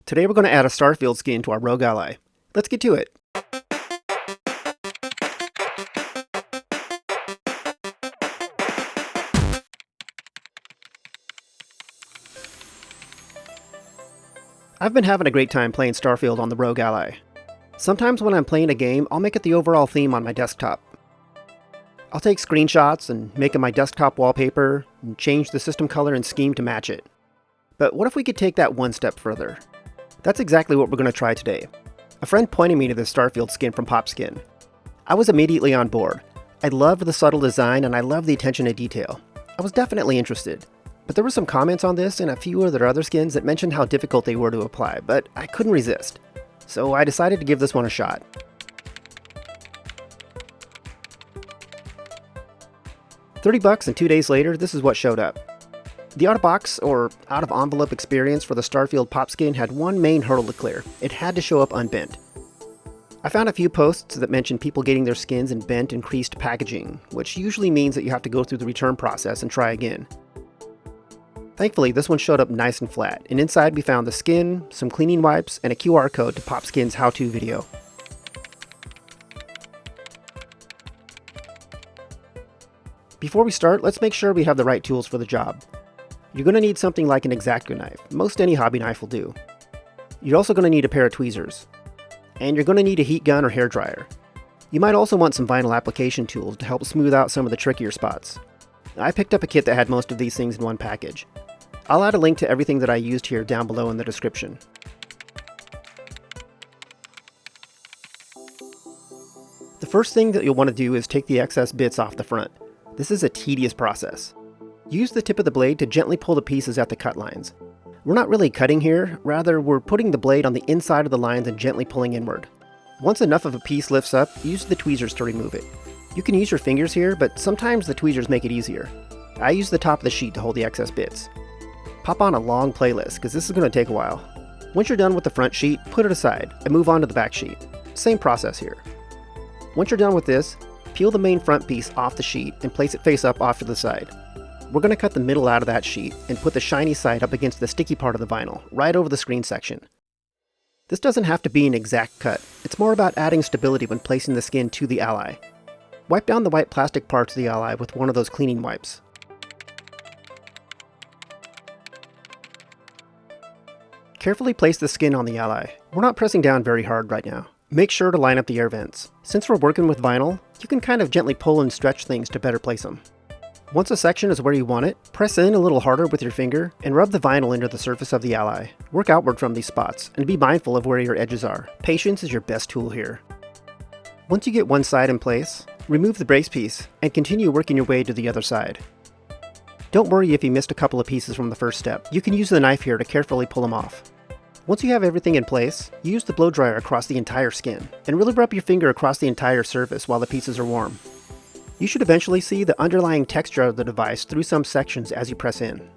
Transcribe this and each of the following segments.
Today we're going to add a Starfield skin to our ROG Ally. Let's get to it. I've been having a great time playing Starfield on the ROG Ally. Sometimes when I'm playing a game, I'll make it the overall theme on my desktop. I'll take screenshots and make it my desktop wallpaper and change the system color and scheme to match it. But what if we could take that one step further? That's exactly what we're going to try today. A friend pointed me to this Starfield skin from PopSkin. I was immediately on board. I loved the subtle design and I loved the attention to detail. I was definitely interested. But there were some comments on this and a few of their other skins that mentioned how difficult they were to apply, but I couldn't resist. So I decided to give this one a shot. $30 and 2 days later, this is what showed up. The out-of-box, or out-of-envelope experience for the Starfield Pop skin had one main hurdle to clear. It had to show up unbent. I found a few posts that mentioned people getting their skins in bent and creased packaging, which usually means that you have to go through the return process and try again. Thankfully, this one showed up nice and flat, and inside we found the skin, some cleaning wipes, and a QR code to PopSkin's how-to video. Before we start, let's make sure we have the right tools for the job. You're going to need something like an X-Acto knife. Most any hobby knife will do. You're also going to need a pair of tweezers. And you're going to need a heat gun or hair dryer. You might also want some vinyl application tools to help smooth out some of the trickier spots. I picked up a kit that had most of these things in one package. I'll add a link to everything that I used here down below in the description. The first thing that you'll want to do is take the excess bits off the front. This is a tedious process. Use the tip of the blade to gently pull the pieces at the cut lines. We're not really cutting here, rather we're putting the blade on the inside of the lines and gently pulling inward. Once enough of a piece lifts up, use the tweezers to remove it. You can use your fingers here, but sometimes the tweezers make it easier. I use the top of the sheet to hold the excess bits. Pop on a long playlist, because this is going to take a while. Once you're done with the front sheet, put it aside and move on to the back sheet. Same process here. Once you're done with this, peel the main front piece off the sheet and place it face up off to the side. We're going to cut the middle out of that sheet and put the shiny side up against the sticky part of the vinyl, right over the screen section. This doesn't have to be an exact cut, it's more about adding stability when placing the skin to the Ally. Wipe down the white plastic parts of the Ally with one of those cleaning wipes. Carefully place the skin on the Ally. We're not pressing down very hard right now. Make sure to line up the air vents. Since we're working with vinyl, you can kind of gently pull and stretch things to better place them. Once a section is where you want it, press in a little harder with your finger and rub the vinyl into the surface of the Ally. Work outward from these spots and be mindful of where your edges are. Patience is your best tool here. Once you get one side in place, remove the brace piece and continue working your way to the other side. Don't worry if you missed a couple of pieces from the first step. You can use the knife here to carefully pull them off. Once you have everything in place, use the blow dryer across the entire skin and really rub your finger across the entire surface while the pieces are warm. You should eventually see the underlying texture of the device through some sections as you press in.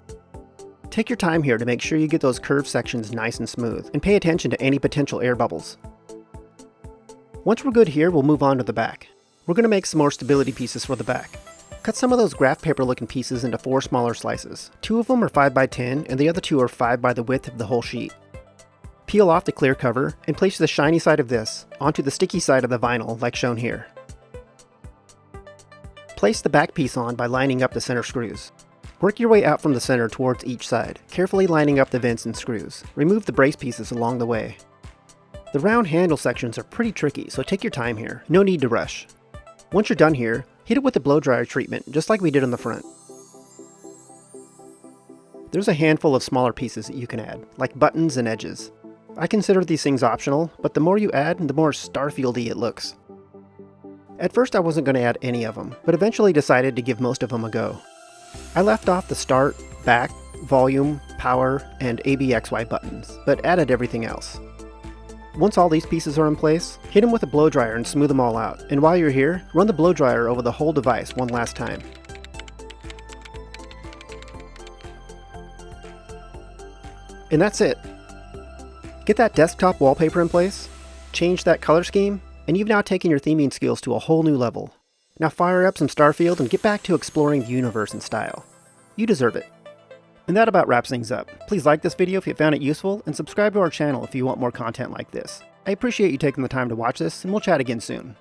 Take your time here to make sure you get those curved sections nice and smooth, and pay attention to any potential air bubbles. Once we're good here, we'll move on to the back. We're going to make some more stability pieces for the back. Cut some of those graph paper looking pieces into 4 smaller slices. 2 of them are 5x10 and the other 2 are 5 by the width of the whole sheet. Peel off the clear cover and place the shiny side of this onto the sticky side of the vinyl like shown here. Place the back piece on by lining up the center screws. Work your way out from the center towards each side, carefully lining up the vents and screws. Remove the brace pieces along the way. The round handle sections are pretty tricky, so take your time here. No need to rush. Once you're done here, hit it with the blow dryer treatment, just like we did on the front. There's a handful of smaller pieces that you can add, like buttons and edges. I consider these things optional, but the more you add, the more Starfield-y it looks. At first I wasn't going to add any of them, but eventually decided to give most of them a go. I left off the start, back, volume, power, and ABXY buttons, but added everything else. Once all these pieces are in place, hit them with a blow dryer and smooth them all out, and while you're here, run the blow dryer over the whole device one last time. And that's it. Get that desktop wallpaper in place, change that color scheme, and you've now taken your theming skills to a whole new level. Now fire up some Starfield and get back to exploring the universe in style. You deserve it. And that about wraps things up. Please like this video if you found it useful, and subscribe to our channel if you want more content like this. I appreciate you taking the time to watch this, and we'll chat again soon.